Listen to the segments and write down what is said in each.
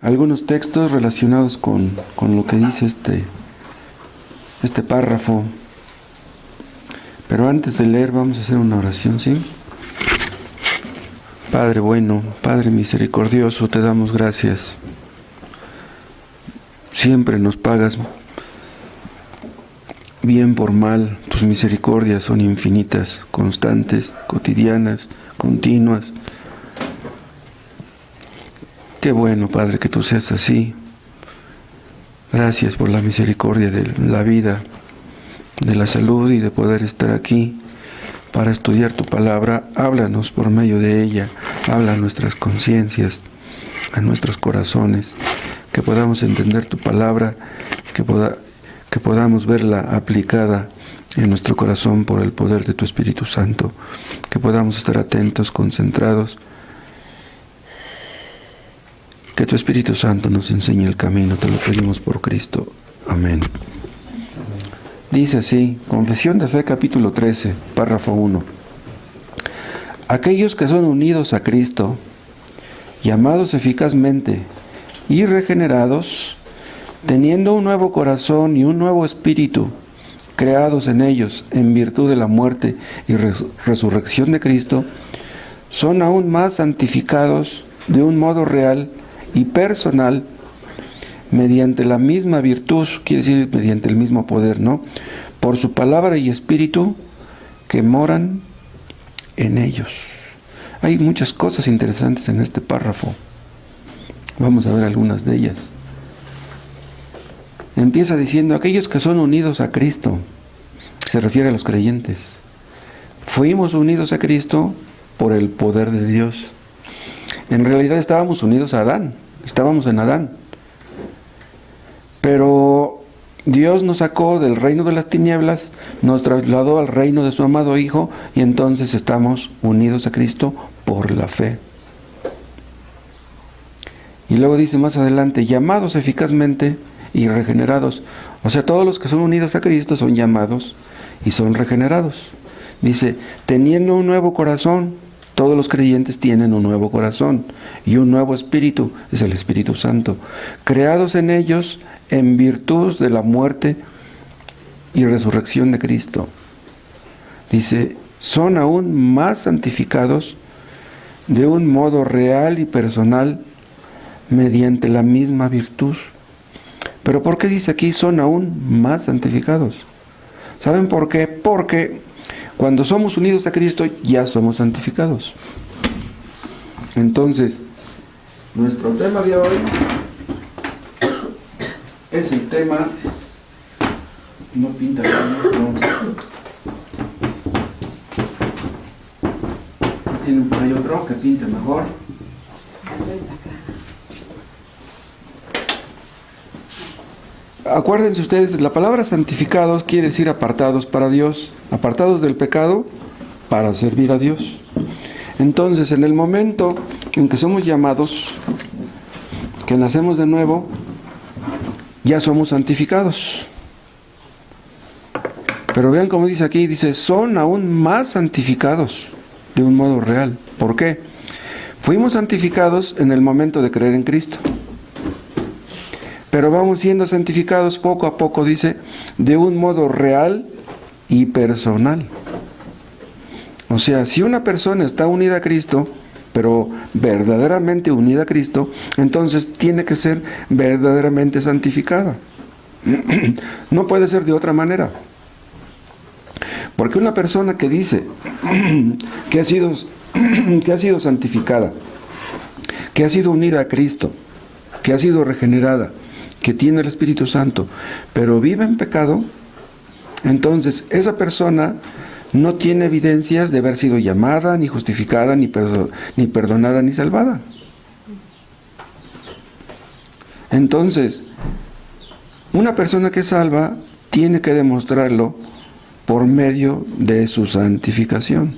algunos textos relacionados con lo que dice este párrafo. Pero antes de leer vamos a hacer una oración, ¿sí? Padre bueno, Padre misericordioso, te damos gracias. Siempre nos pagas bien por mal. Tus misericordias son infinitas, constantes, cotidianas, continuas. Qué bueno, Padre, que tú seas así. Gracias por la misericordia de la vida, de la salud y de poder estar aquí para estudiar tu palabra. Háblanos por medio de ella, habla a nuestras conciencias, a nuestros corazones, que podamos entender tu palabra, que podamos verla aplicada en nuestro corazón por el poder de tu Espíritu Santo, que podamos estar atentos, concentrados, que tu Espíritu Santo nos enseñe el camino, te lo pedimos por Cristo. Amén. Dice así, Confesión de Fe, capítulo 13, párrafo 1. Aquellos que son unidos a Cristo, llamados eficazmente y regenerados, teniendo un nuevo corazón y un nuevo espíritu, creados en ellos en virtud de la muerte y resurrección de Cristo, son aún más santificados de un modo real y personal, mediante la misma virtud, quiere decir mediante el mismo poder, ¿no? Por su palabra y espíritu que moran en ellos. Hay muchas cosas interesantes en este párrafo. Vamos a ver algunas de ellas. Empieza diciendo, aquellos que son unidos a Cristo, se refiere a los creyentes. Fuimos unidos a Cristo por el poder de Dios. En realidad estábamos unidos a Adán, estábamos en Adán. Pero Dios nos sacó del reino de las tinieblas, nos trasladó al reino de su amado Hijo, y entonces estamos unidos a Cristo por la fe. Y luego dice más adelante, llamados eficazmente y regenerados. O sea, todos los que son unidos a Cristo son llamados y son regenerados. Dice, teniendo un nuevo corazón. Todos los creyentes tienen un nuevo corazón y un nuevo espíritu, es el Espíritu Santo, creados en ellos en virtud de la muerte y resurrección de Cristo. Dice, son aún más santificados de un modo real y personal mediante la misma virtud. ¿Pero por qué dice aquí son aún más santificados? ¿Saben por qué? Porque cuando somos unidos a Cristo, ya somos santificados. Entonces, nuestro tema de hoy es el tema... No pinta bien, no. Tienen por ahí otro que pinte mejor. Acuérdense ustedes, la palabra santificados quiere decir apartados para Dios, apartados del pecado para servir a Dios. Entonces, en el momento en que somos llamados, que nacemos de nuevo, ya somos santificados. Pero vean cómo dice aquí, dice, son aún más santificados de un modo real. ¿Por qué? Fuimos santificados en el momento de creer en Cristo. Pero vamos siendo santificados poco a poco, dice, de un modo real y personal. O sea, si una persona está unida a Cristo, pero verdaderamente unida a Cristo, entonces tiene que ser verdaderamente santificada. No puede ser de otra manera. Porque una persona que dice que ha sido santificada, que ha sido unida a Cristo, que ha sido regenerada, que tiene el Espíritu Santo, pero vive en pecado, entonces esa persona no tiene evidencias de haber sido llamada, ni justificada, ni perdonada, ni salvada. Entonces, una persona que es salva tiene que demostrarlo por medio de su santificación.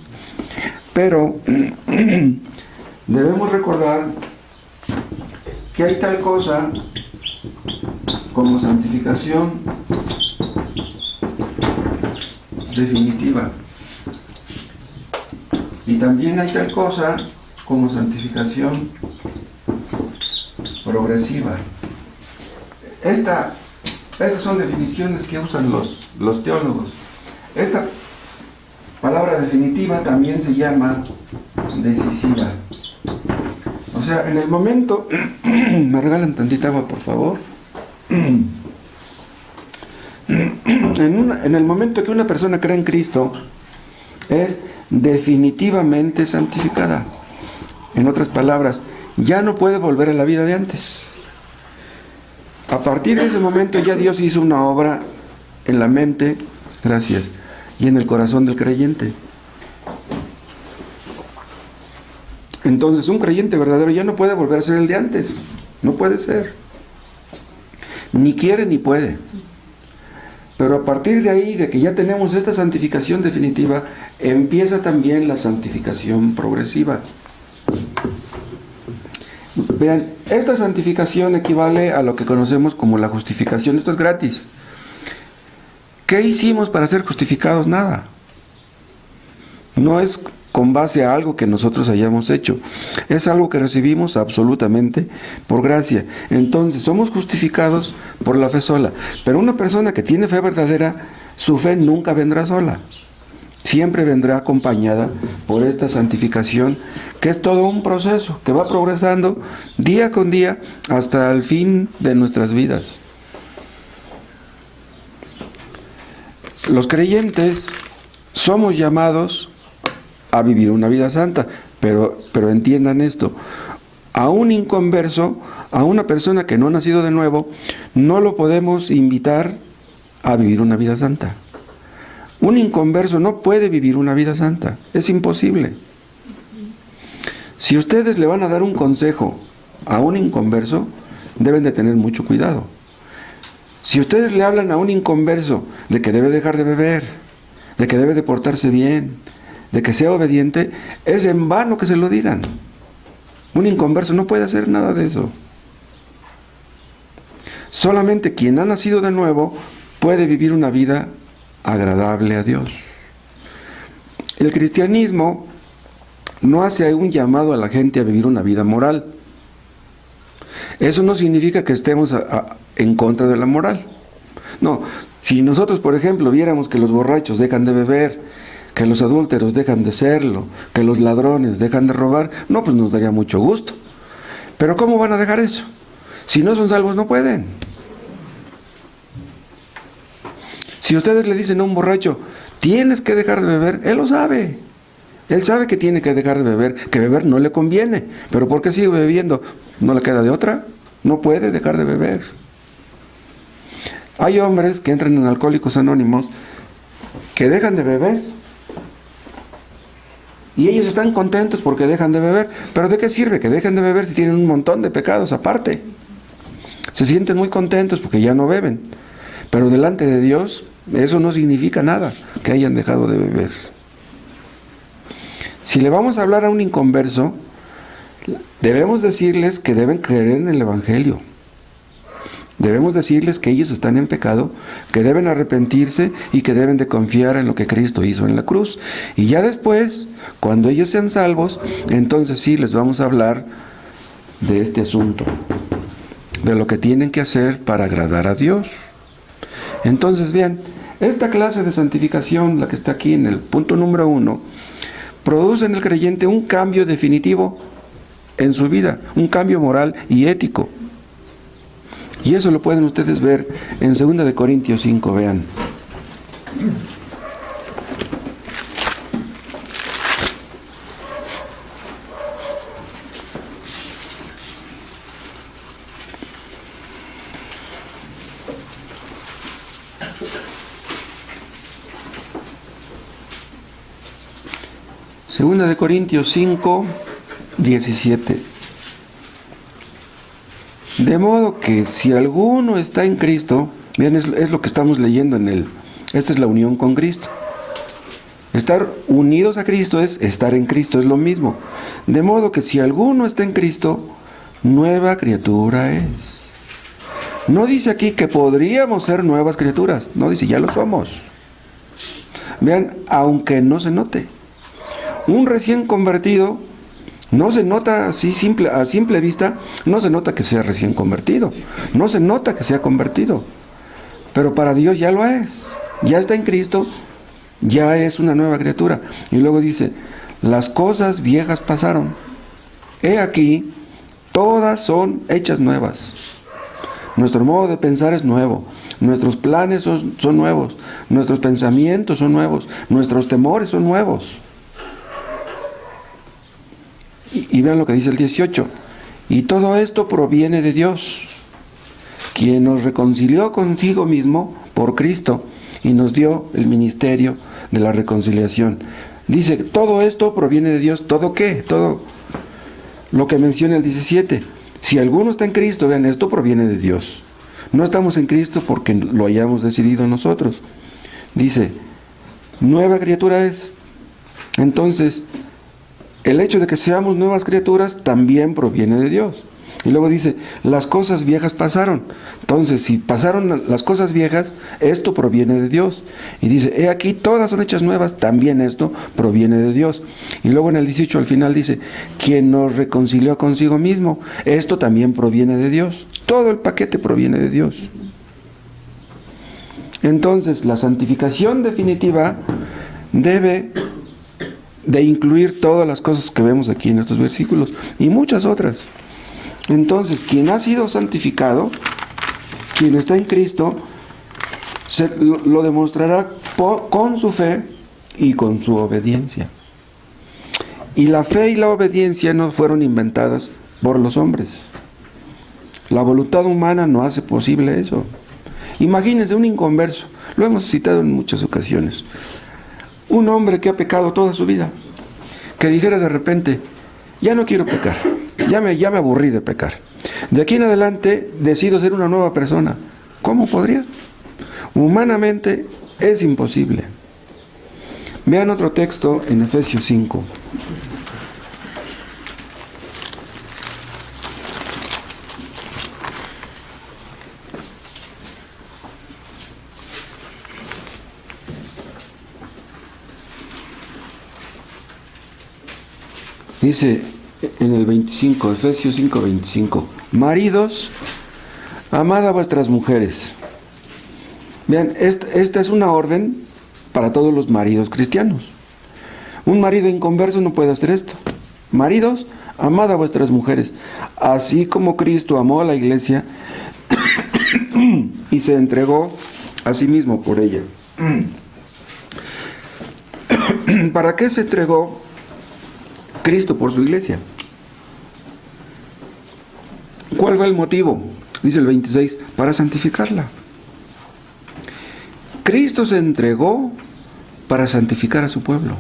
Pero debemos recordar que hay tal cosa como santificación definitiva. Y también hay tal cosa como santificación, por progresiva. Estas son definiciones que usan los teólogos. Esta palabra definitiva también se llama decisiva. O sea, en el momento, me regalan tantita agua, por favor. En el momento que una persona cree en Cristo, es definitivamente santificada. En otras palabras, ya no puede volver a la vida de antes. A partir de ese momento ya Dios hizo una obra en la mente, gracias, y en el corazón del creyente. Entonces un creyente verdadero ya no puede volver a ser el de antes. No puede ser. Ni quiere ni puede. Pero a partir de ahí, de que ya tenemos esta santificación definitiva, empieza también la santificación progresiva. Vean, esta santificación equivale a lo que conocemos como la justificación. Esto es gratis. ¿Qué hicimos para ser justificados? Nada. No es con base a algo que nosotros hayamos hecho. Es algo que recibimos absolutamente por gracia. Entonces, somos justificados por la fe sola. Pero una persona que tiene fe verdadera, su fe nunca vendrá sola. Siempre vendrá acompañada por esta santificación, que es todo un proceso que va progresando día con día hasta el fin de nuestras vidas. Los creyentes somos llamados a vivir una vida santa, pero entiendan esto: a un inconverso, a una persona que no ha nacido de nuevo, no lo podemos invitar a vivir una vida santa. Un inconverso no puede vivir una vida santa, es imposible. Si ustedes le van a dar un consejo a un inconverso, deben de tener mucho cuidado. Si ustedes le hablan a un inconverso de que debe dejar de beber, de que debe de portarse bien, de que sea obediente, es en vano que se lo digan. Un inconverso no puede hacer nada de eso. Solamente quien ha nacido de nuevo puede vivir una vida agradable a Dios. El cristianismo no hace un llamado a la gente a vivir una vida moral. Eso no significa que estemos en contra de la moral. No, si nosotros, por ejemplo, viéramos que los borrachos dejan de beber, que los adúlteros dejan de serlo, que los ladrones dejan de robar, no, pues nos daría mucho gusto. Pero ¿cómo van a dejar eso? Si no son salvos, no pueden. Si ustedes le dicen a un borracho, tienes que dejar de beber, él lo sabe. Él sabe que tiene que dejar de beber, que beber no le conviene. Pero ¿por qué sigue bebiendo? ¿No le queda de otra? No puede dejar de beber. Hay hombres que entran en Alcohólicos Anónimos que dejan de beber. Y ellos están contentos porque dejan de beber. ¿Pero de qué sirve que dejen de beber si tienen un montón de pecados aparte? Se sienten muy contentos porque ya no beben. Pero delante de Dios, eso no significa nada, que hayan dejado de beber. Si le vamos a hablar a un inconverso, debemos decirles que deben creer en el Evangelio. Debemos decirles que ellos están en pecado, que deben arrepentirse y que deben de confiar en lo que Cristo hizo en la cruz. Y ya después, cuando ellos sean salvos, entonces sí les vamos a hablar de este asunto, de lo que tienen que hacer para agradar a Dios. Entonces, vean, esta clase de santificación, la que está aquí en el punto número 1, produce en el creyente un cambio definitivo en su vida, un cambio moral y ético. Y eso lo pueden ustedes ver en 2 Corintios 5, vean. Segunda de Corintios 5, 17. De modo que si alguno está en Cristo, bien, es lo que estamos leyendo en él. Esta es la unión con Cristo. Estar unidos a Cristo es estar en Cristo, es lo mismo. De modo que si alguno está en Cristo, nueva criatura es. No dice aquí que podríamos ser nuevas criaturas, no dice ya lo somos. Vean, aunque no se note. Un recién convertido No se nota así a simple vista, no se nota que sea recién convertido, no se nota que sea convertido, pero para Dios ya lo es, ya está en Cristo, ya es una nueva criatura. Y luego dice, las cosas viejas pasaron, he aquí, todas son hechas nuevas. Nuestro modo de pensar es nuevo, nuestros planes son nuevos, nuestros pensamientos son nuevos, nuestros temores son nuevos. Y vean lo que dice el 18. Y todo esto proviene de Dios, quien nos reconcilió consigo mismo por Cristo y nos dio el ministerio de la reconciliación. Dice, todo esto proviene de Dios. ¿Todo qué? Todo lo que menciona el 17. Si alguno está en Cristo, vean, esto proviene de Dios. No estamos en Cristo porque lo hayamos decidido nosotros. Dice, nueva criatura es. Entonces, el hecho de que seamos nuevas criaturas también proviene de Dios. Y luego dice, las cosas viejas pasaron. Entonces, si pasaron las cosas viejas, esto proviene de Dios. Y dice, he aquí, todas son hechas nuevas, también esto proviene de Dios. Y luego en el 18 al final dice, quien nos reconcilió consigo mismo, esto también proviene de Dios. Todo el paquete proviene de Dios. Entonces, la santificación definitiva debe de incluir todas las cosas que vemos aquí en estos versículos y muchas otras. Entonces, quien ha sido santificado, quien está en Cristo, lo demostrará con su fe y con su obediencia. Y la fe y la obediencia no fueron inventadas por los hombres. La voluntad humana no hace posible eso. Imagínense un inconverso, lo hemos citado en muchas ocasiones. Un hombre que ha pecado toda su vida, que dijera de repente, ya no quiero pecar, ya me aburrí de pecar. De aquí en adelante decido ser una nueva persona. ¿Cómo podría? Humanamente es imposible. Vean otro texto en Efesios 5. Dice en el 25, Efesios 5, 25, maridos, amad a vuestras mujeres. Vean, esta es una orden para todos los maridos cristianos. Un marido inconverso no puede hacer esto. Maridos, amad a vuestras mujeres, así como Cristo amó a la iglesia y se entregó a sí mismo por ella. ¿Para qué se entregó Cristo por su iglesia? ¿Cuál fue el motivo? Dice el 26, para santificarla. Cristo se entregó para santificar a su pueblo.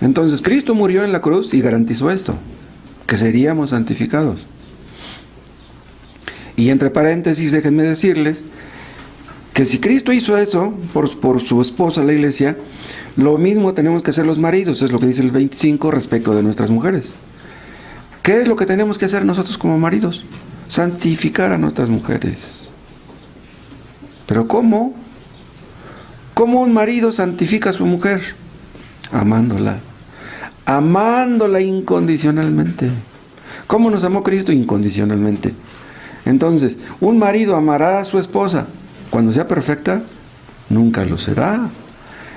Entonces, Cristo murió en la cruz y garantizó esto, que seríamos santificados. Y entre paréntesis, déjenme decirles que si Cristo hizo eso por su esposa, la iglesia, lo mismo tenemos que hacer los maridos, es lo que dice el 25 respecto de nuestras mujeres. ¿Qué es lo que tenemos que hacer nosotros como maridos? Santificar a nuestras mujeres. ¿Pero cómo? ¿Cómo un marido santifica a su mujer? Amándola. Amándola incondicionalmente. ¿Cómo nos amó Cristo? Incondicionalmente. Entonces, un marido amará a su esposa. Cuando sea perfecta, nunca lo será.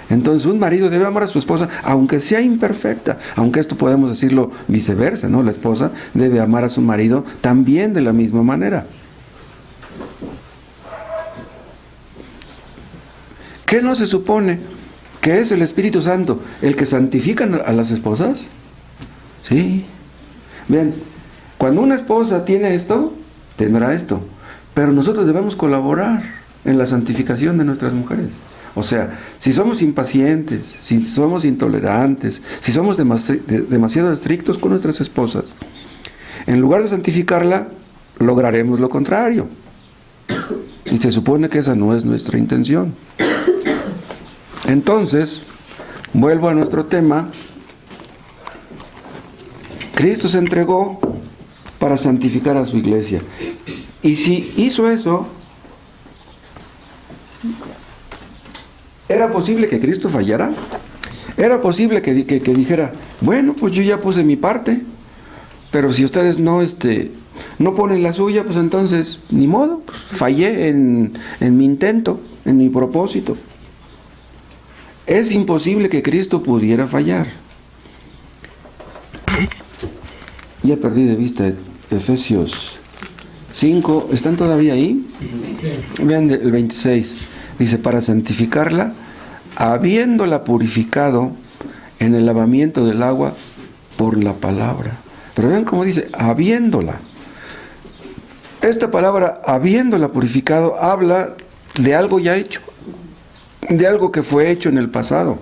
Entonces un marido debe amar a su esposa, aunque sea imperfecta, aunque esto podemos decirlo viceversa, ¿no? La esposa debe amar a su marido también de la misma manera. ¿Qué no se supone que es el Espíritu Santo el que santifica a las esposas? Sí. Bien, cuando una esposa tiene esto, tendrá esto, pero nosotros debemos colaborar en la santificación de nuestras mujeres. O sea, si somos impacientes, si somos intolerantes, si somos demasiado estrictos con nuestras esposas, en lugar de santificarla, lograremos lo contrario. Y se supone que esa no es nuestra intención. Entonces, vuelvo a nuestro tema. Cristo se entregó para santificar a su iglesia. Y si hizo eso, ¿era posible que Cristo fallara? Era posible que dijera, bueno, pues yo ya puse mi parte, pero si ustedes no ponen la suya, pues entonces, ni modo, pues, fallé en mi intento, en mi propósito. Es imposible que Cristo pudiera fallar. Ya perdí de vista Efesios 5, ¿están todavía ahí? Vean el 26, dice, para santificarla, habiéndola purificado en el lavamiento del agua por la palabra. Pero vean cómo dice, habiéndola. Esta palabra, habiéndola purificado, habla de algo ya hecho, de algo que fue hecho en el pasado.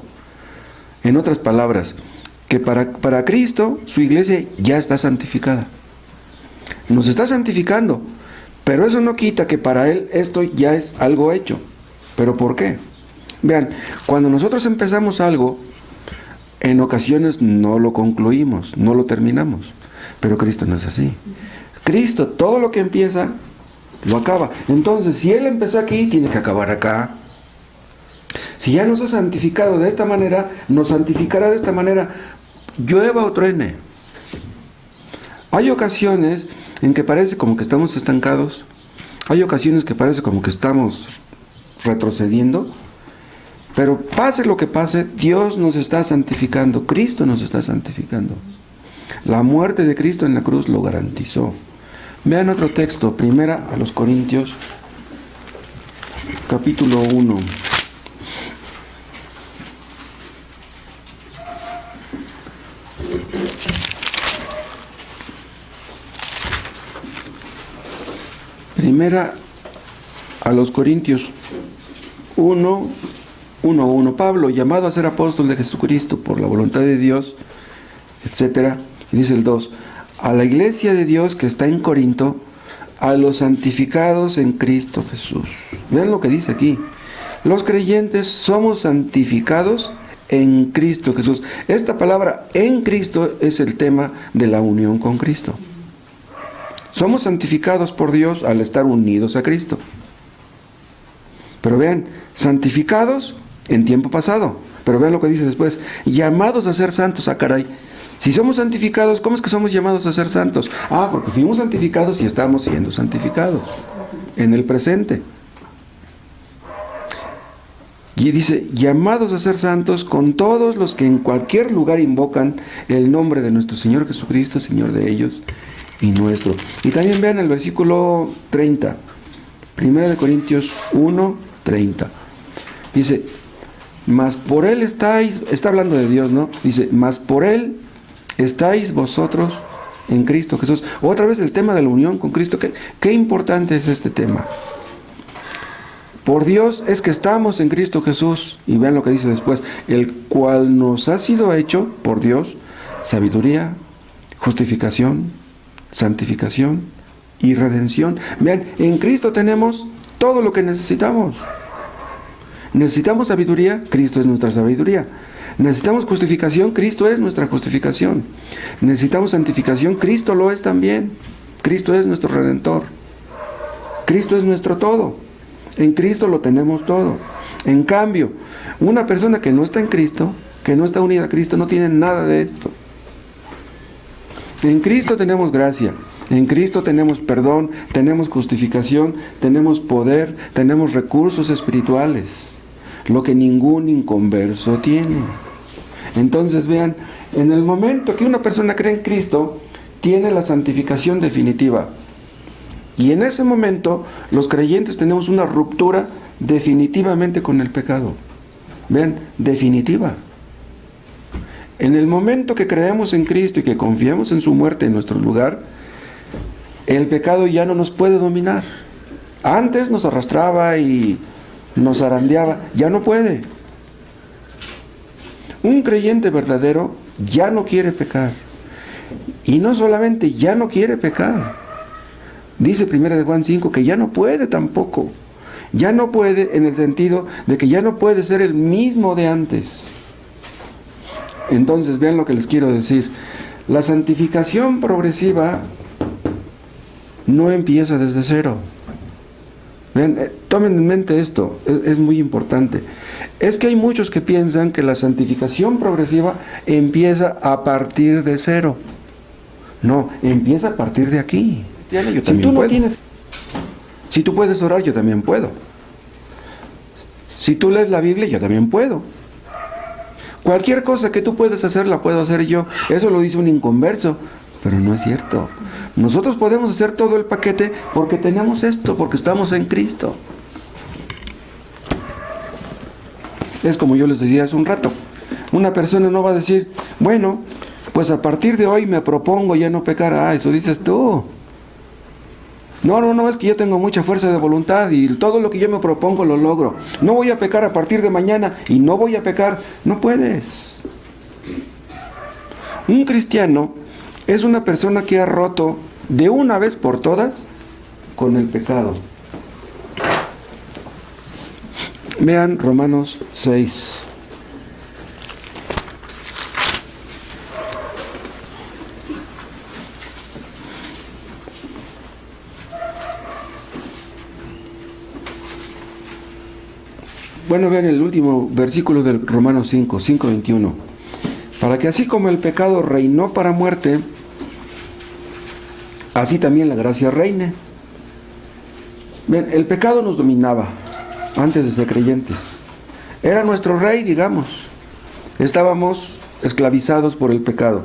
En otras palabras, que para Cristo, su iglesia ya está santificada. Nos está santificando, pero eso no quita que para Él esto ya es algo hecho. ¿Pero por qué? Vean, cuando nosotros empezamos algo, en ocasiones no lo concluimos, no lo terminamos. Pero Cristo no es así. Cristo, todo lo que empieza, lo acaba. Entonces, si Él empezó aquí, tiene que acabar acá. Si ya nos ha santificado de esta manera, nos santificará de esta manera, llueva o truene. Hay ocasiones en que parece como que estamos estancados. Hay ocasiones que parece como que estamos retrocediendo. Pero pase lo que pase, Dios nos está santificando. Cristo nos está santificando. La muerte de Cristo en la cruz lo garantizó. Vean otro texto, primera a los Corintios, capítulo 1. Primera a los Corintios 1:1. Pablo, llamado a ser apóstol de Jesucristo por la voluntad de Dios, etc. Y dice el 2, a la iglesia de Dios que está en Corinto, a los santificados en Cristo Jesús. Vean lo que dice aquí. Los creyentes somos santificados en Cristo Jesús. Esta palabra en Cristo es el tema de la unión con Cristo. Somos santificados por Dios al estar unidos a Cristo. Pero vean, santificados en tiempo pasado. Pero vean lo que dice después. Llamados a ser santos. Ah, caray. Si somos santificados, ¿cómo es que somos llamados a ser santos? Ah, porque fuimos santificados y estamos siendo santificados. En el presente. Y dice, llamados a ser santos con todos los que en cualquier lugar invocan el nombre de nuestro Señor Jesucristo, Señor de ellos y nuestro. Y también vean el versículo 30. 1 Corintios 1:30. Dice, mas por Él estáis, está hablando de Dios, ¿no? Dice, mas por Él estáis vosotros en Cristo Jesús. Otra vez el tema de la unión con Cristo. ¿Qué importante es este tema? Por Dios es que estamos en Cristo Jesús. Y vean lo que dice después. El cual nos ha sido hecho por Dios sabiduría, justificación, santificación y redención. Vean, en Cristo tenemos todo lo que necesitamos. Necesitamos sabiduría, Cristo es nuestra sabiduría. Necesitamos justificación, Cristo es nuestra justificación. Necesitamos santificación, Cristo lo es también. Cristo es nuestro Redentor. Cristo es nuestro todo. En Cristo lo tenemos todo. En cambio, una persona que no está en Cristo, que no está unida a Cristo, no tiene nada de esto. En Cristo tenemos gracia. En Cristo tenemos perdón, tenemos justificación, tenemos poder, tenemos recursos espirituales. Lo que ningún inconverso tiene. Entonces vean, en el momento que una persona cree en Cristo, tiene la santificación definitiva. Y en ese momento, los creyentes tenemos una ruptura definitivamente con el pecado. Vean, definitiva. En el momento que creemos en Cristo y que confiamos en su muerte en nuestro lugar, el pecado ya no nos puede dominar. Antes nos arrastraba y nos zarandeaba, ya no puede. Un creyente verdadero ya no quiere pecar. Y no solamente ya no quiere pecar. Dice 1 Juan 5 que ya no puede tampoco. Ya no puede en el sentido de que ya no puede ser el mismo de antes. Entonces vean lo que les quiero decir. La santificación progresiva no empieza desde cero. Vean, tomen en mente esto, es muy importante. Es que hay muchos que piensan que la santificación progresiva empieza a partir de cero. No, empieza a partir de aquí. Yo también puedo. Si tú puedes orar, yo también puedo. Si tú lees la Biblia, yo también puedo. Cualquier cosa que tú puedes hacer, la puedo hacer yo. Eso lo dice un inconverso, pero no es cierto. Nosotros podemos hacer todo el paquete porque tenemos esto, porque estamos en Cristo. Es como yo les decía hace un rato. Una persona no va a decir, bueno, pues a partir de hoy me propongo ya no pecar. Ah, eso dices tú. No, es que yo tengo mucha fuerza de voluntad y todo lo que yo me propongo lo logro. No voy a pecar a partir de mañana y no voy a pecar. No puedes. Un cristiano es una persona que ha roto de una vez por todas con el pecado. Vean Romanos 6. Bueno, vean el último versículo del Romanos 5:21. Para que así como el pecado reinó para muerte, así también la gracia reine. Ven, el pecado nos dominaba antes de ser creyentes. Era nuestro rey, digamos. Estábamos esclavizados por el pecado.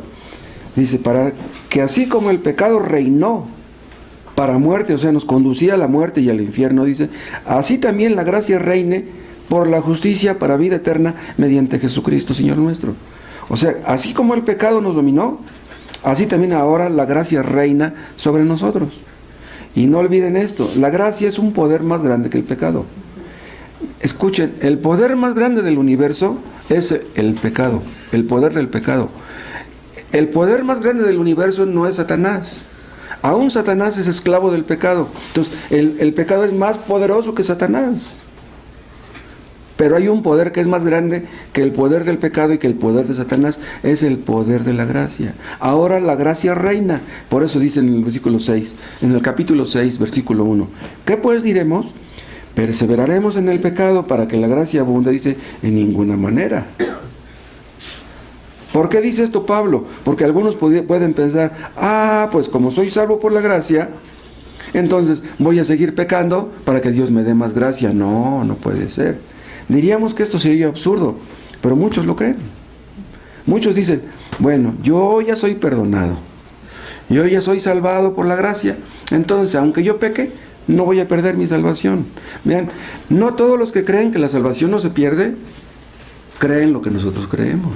Dice, para que así como el pecado reinó para muerte, o sea, nos conducía a la muerte y al infierno, dice, así también la gracia reine por la justicia para vida eterna mediante Jesucristo, Señor nuestro. O sea, así como el pecado nos dominó, así también ahora la gracia reina sobre nosotros. Y no olviden esto, la gracia es un poder más grande que el pecado. Escuchen, el poder más grande del universo es el pecado, el poder del pecado. El poder más grande del universo no es Satanás. Aún Satanás es esclavo del pecado. Entonces, el pecado es más poderoso que Satanás. Pero hay un poder que es más grande que el poder del pecado y que el poder de Satanás, es el poder de la gracia. Ahora la gracia reina. Por eso dice en el versículo 6, en el capítulo 6, versículo 1. ¿Qué pues diremos? ¿Perseveraremos en el pecado para que la gracia abunde? Dice, en ninguna manera. ¿Por qué dice esto Pablo? Porque algunos pueden pensar, pues como soy salvo por la gracia, entonces voy a seguir pecando para que Dios me dé más gracia. No, no puede ser. Diríamos que esto sería absurdo, pero muchos lo creen. Muchos dicen, bueno, yo ya soy perdonado, yo ya soy salvado por la gracia, entonces aunque yo peque, no voy a perder mi salvación. Vean, no todos los que creen que la salvación no se pierde, creen lo que nosotros creemos.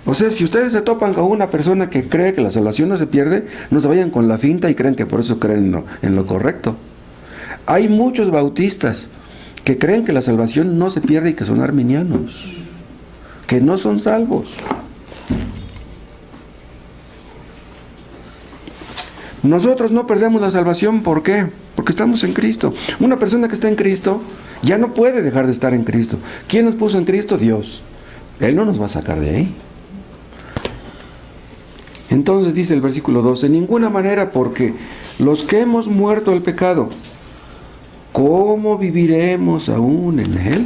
O sea, si ustedes se topan con una persona que cree que la salvación no se pierde, no se vayan con la finta y creen que por eso creen en lo correcto. Hay muchos bautistas que creen que la salvación no se pierde y que son arminianos, que no son salvos. Nosotros no perdemos la salvación, ¿por qué? Porque estamos en Cristo. Una persona que está en Cristo ya no puede dejar de estar en Cristo. ¿Quién nos puso en Cristo? Dios. Él no nos va a sacar de ahí. Entonces dice el versículo 12, en ninguna manera, porque los que hemos muerto al pecado, ¿cómo viviremos aún en él?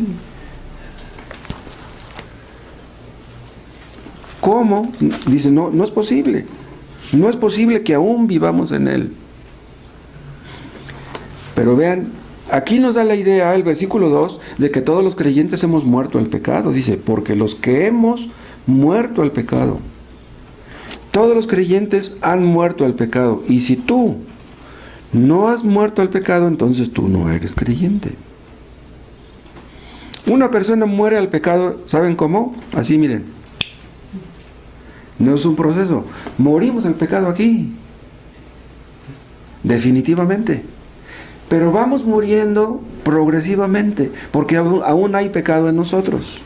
¿Cómo? Dice, no es posible. No es posible que aún vivamos en él. Pero vean, aquí nos da la idea el versículo 2 de que todos los creyentes hemos muerto al pecado. Dice, porque los que hemos muerto al pecado. Todos los creyentes han muerto al pecado. Y si tú no has muerto al pecado, entonces tú no eres creyente. Una persona muere al pecado, ¿saben cómo? Así, miren. No es un proceso. Morimos al pecado aquí. Definitivamente. Pero vamos muriendo progresivamente, porque aún hay pecado en nosotros.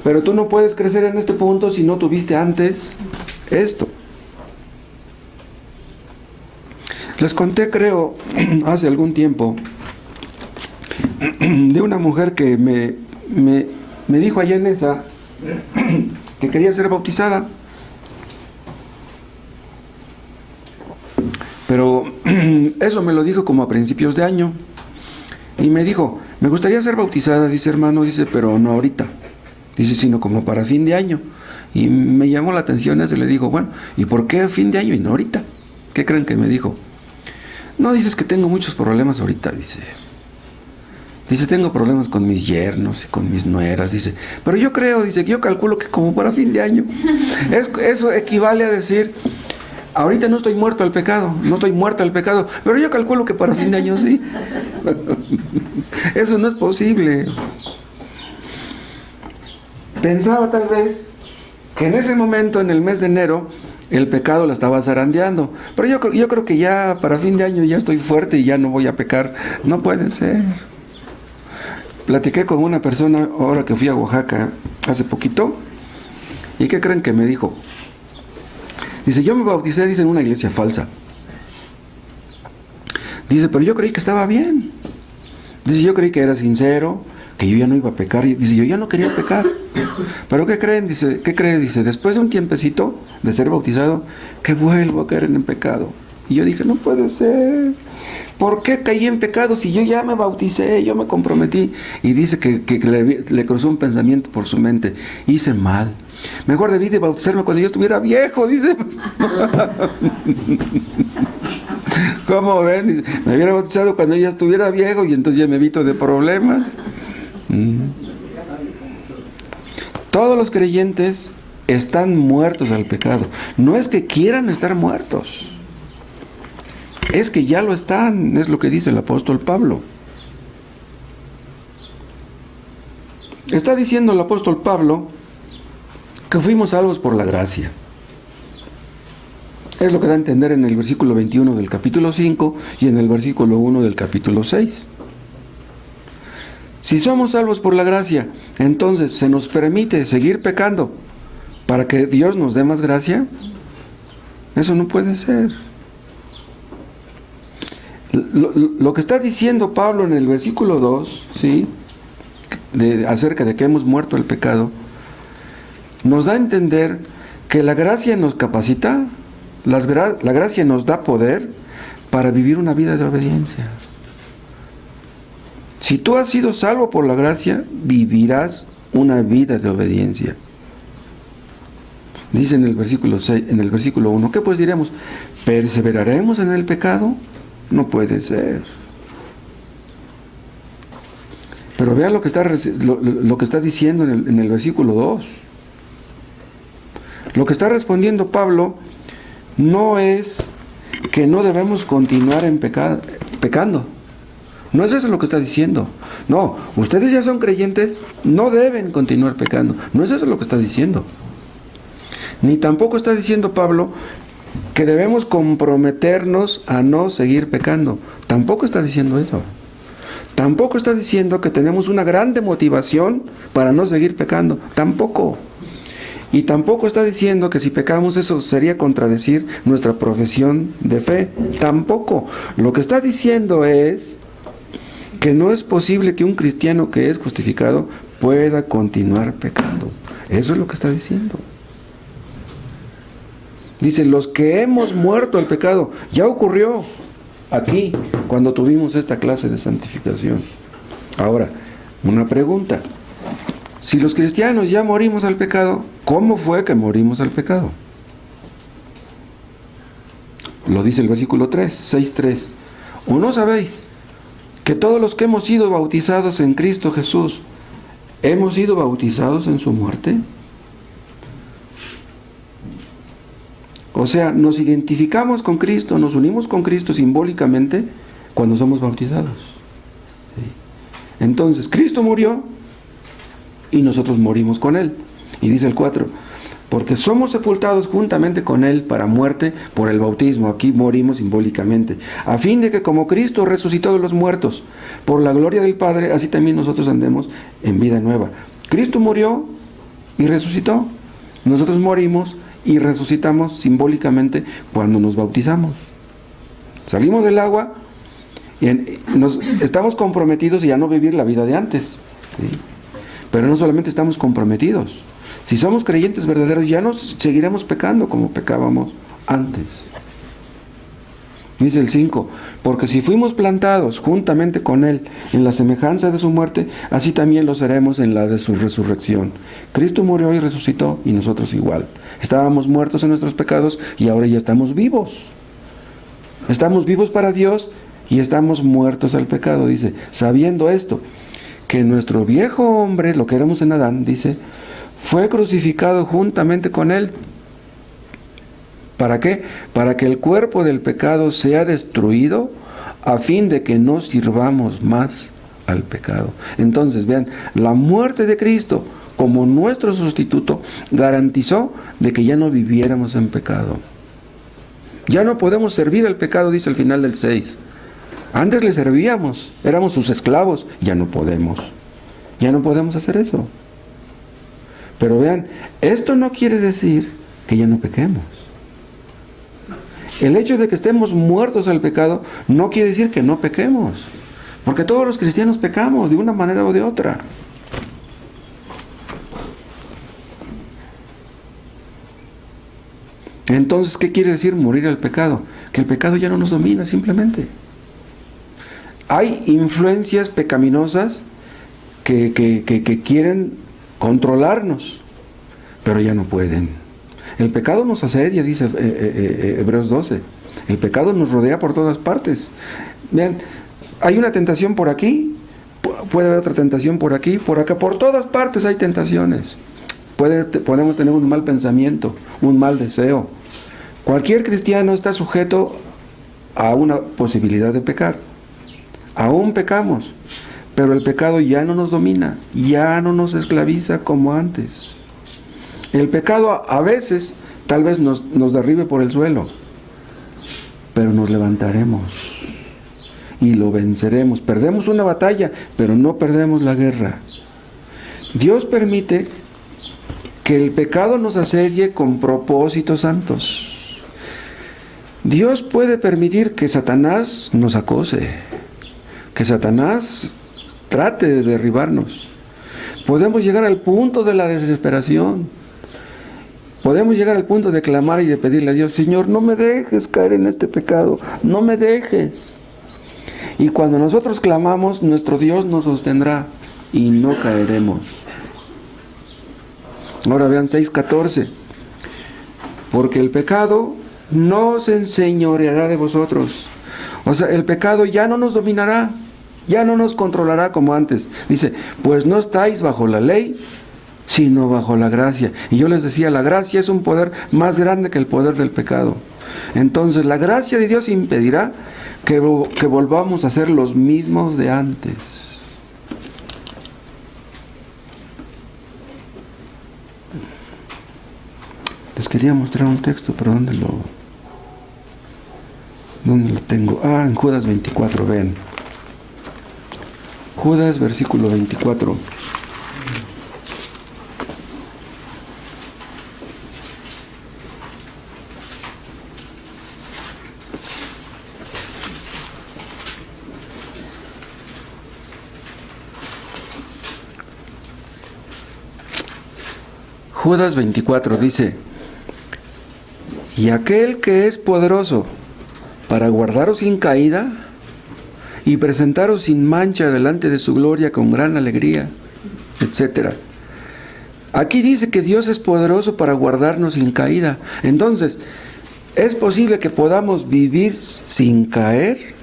Pero tú no puedes crecer en este punto si no tuviste antes esto. Les conté, creo, hace algún tiempo, de una mujer que me dijo allá en esa que quería ser bautizada. Pero Eso me lo dijo como a principios de año. Y me dijo, me gustaría ser bautizada, dice hermano, dice, pero no ahorita. Dice, sino como para fin de año. Y me llamó la atención eso y le digo, bueno, ¿y por qué fin de año y no ahorita? ¿Qué creen que me dijo? No, dices que tengo muchos problemas ahorita, dice. Dice, tengo problemas con mis yernos y con mis nueras, dice. Pero yo creo, dice, que yo calculo que como para fin de año. Eso equivale a decir, ahorita no estoy muerto al pecado, no estoy muerta al pecado, pero yo calculo que para fin de año sí. Eso no es posible. Pensaba tal vez que en ese momento, en el mes de enero, el pecado la estaba zarandeando. Pero yo creo que ya para fin de año ya estoy fuerte y ya no voy a pecar. No puede ser. Platiqué con una persona ahora que fui a Oaxaca hace poquito. ¿Y qué creen que me dijo? Dice, yo me bauticé, dice, en una iglesia falsa. Dice, pero yo creí que estaba bien. Dice, yo creí que era sincero, que yo ya no iba a pecar. Y dice, yo ya no quería pecar. Pero ¿qué creen? Dice, ¿qué crees? Dice, después de un tiempecito de ser bautizado, que vuelvo a caer en el pecado. Y yo dije, no puede ser. ¿Por qué caí en pecado si yo ya me bauticé, yo me comprometí? Y dice que le cruzó un pensamiento por su mente. Hice mal. Mejor debí de bautizarme cuando yo estuviera viejo, dice. ¿Cómo ven? Dice, me hubiera bautizado cuando ya estuviera viejo y entonces ya me evito de problemas. Todos los creyentes están muertos al pecado. No es que quieran estar muertos. Es que ya lo están, es lo que dice el apóstol Pablo. Está diciendo el apóstol Pablo que fuimos salvos por la gracia. Es lo que da a entender en el versículo 21 del capítulo 5 y en el versículo 1 del capítulo 6. Si somos salvos por la gracia, entonces ¿se nos permite seguir pecando para que Dios nos dé más gracia? Eso no puede ser. Lo que está diciendo Pablo en el versículo 2, ¿sí? Acerca de que hemos muerto el pecado, nos da a entender que la gracia nos capacita, la gracia nos da poder para vivir una vida de obediencia. Si tú has sido salvo por la gracia, vivirás una vida de obediencia. Dice en el versículo 6, en el versículo 1, ¿qué pues diremos? ¿Perseveraremos en el pecado? No puede ser. Pero vean lo que está diciendo en el versículo 2. Lo que está respondiendo Pablo no es que no debemos continuar en pecando. No es eso lo que está diciendo. No, ustedes ya son creyentes, no deben continuar pecando. No es eso lo que está diciendo. Ni tampoco está diciendo Pablo que debemos comprometernos a no seguir pecando. Tampoco está diciendo eso. Tampoco está diciendo que tenemos una grande motivación para no seguir pecando. Tampoco. Y tampoco está diciendo que si pecamos eso sería contradecir nuestra profesión de fe. Tampoco. Lo que está diciendo es que no es posible que un cristiano que es justificado pueda continuar pecando. Eso es lo que está diciendo. Dice, los que hemos muerto al pecado, ya ocurrió aquí, cuando tuvimos esta clase de santificación. Ahora, una pregunta. Si los cristianos ya morimos al pecado, ¿cómo fue que morimos al pecado? Lo dice el versículo 6:3. ¿O no sabéis que todos los que hemos sido bautizados en Cristo Jesús, hemos sido bautizados en su muerte? O sea, nos identificamos con Cristo, nos unimos con Cristo simbólicamente cuando somos bautizados. ¿Sí? Entonces, Cristo murió y nosotros morimos con Él. Y dice el 4, porque somos sepultados juntamente con Él para muerte por el bautismo. Aquí morimos simbólicamente. A fin de que como Cristo resucitó de los muertos por la gloria del Padre, así también nosotros andemos en vida nueva. Cristo murió y resucitó. Nosotros morimos y resucitamos simbólicamente cuando nos bautizamos. Salimos del agua y estamos comprometidos y a no vivir la vida de antes. ¿Sí? Pero no solamente estamos comprometidos. Si somos creyentes verdaderos, ya no seguiremos pecando como pecábamos antes. Dice el 5, porque si fuimos plantados juntamente con Él en la semejanza de su muerte, así también lo seremos en la de su resurrección. Cristo murió y resucitó, y nosotros igual. Estábamos muertos en nuestros pecados y ahora ya estamos vivos. Estamos vivos para Dios y estamos muertos al pecado, dice, sabiendo esto, que nuestro viejo hombre, lo que éramos en Adán, dice, fue crucificado juntamente con Él. ¿Para qué? Para que el cuerpo del pecado sea destruido, a fin de que no sirvamos más al pecado. Entonces, vean, la muerte de Cristo como nuestro sustituto garantizó de que ya no viviéramos en pecado. Ya no podemos servir al pecado, dice al final del 6. Antes le servíamos, éramos sus esclavos, ya no podemos. Ya no podemos hacer eso. Pero vean, esto no quiere decir que ya no pequemos. El hecho de que estemos muertos al pecado no quiere decir que no pequemos, porque todos los cristianos pecamos de una manera o de otra. Entonces, ¿qué quiere decir morir al pecado? Que el pecado ya no nos domina simplemente. Hay influencias pecaminosas que quieren controlarnos, pero ya no pueden. El pecado nos asedia, dice Hebreos 12. El pecado nos rodea por todas partes. Vean, hay una tentación por aquí, puede haber otra tentación por aquí, por acá, por todas partes hay tentaciones. Podemos tener un mal pensamiento, un mal deseo. Cualquier cristiano está sujeto a una posibilidad de pecar. Aún pecamos, pero el pecado ya no nos domina, ya no nos esclaviza como antes. El pecado a veces tal vez nos derribe por el suelo, pero nos levantaremos y lo venceremos. Perdemos una batalla, pero no perdemos la guerra. Dios permite que el pecado nos asedie con propósitos santos. Dios puede permitir que Satanás nos acose, que Satanás trate de derribarnos. Podemos llegar al punto de la desesperación. Podemos llegar al punto de clamar y de pedirle a Dios, Señor, no me dejes caer en este pecado, no me dejes. Y cuando nosotros clamamos, nuestro Dios nos sostendrá y no caeremos. Ahora vean 6:14. Porque el pecado no se enseñoreará de vosotros. O sea, el pecado ya no nos dominará, ya no nos controlará como antes. Dice, pues no estáis bajo la ley, sino bajo la gracia. Y yo les decía, la gracia es un poder más grande que el poder del pecado. Entonces, la gracia de Dios impedirá que volvamos a ser los mismos de antes. Les quería mostrar un texto, pero ¿dónde lo tengo? En Judas 24, vean. Judas, versículo 24. Judas 24 dice, y aquel que es poderoso para guardaros sin caída y presentaros sin mancha delante de su gloria con gran alegría, etc. Aquí dice que Dios es poderoso para guardarnos sin caída. Entonces, ¿es posible que podamos vivir sin caer?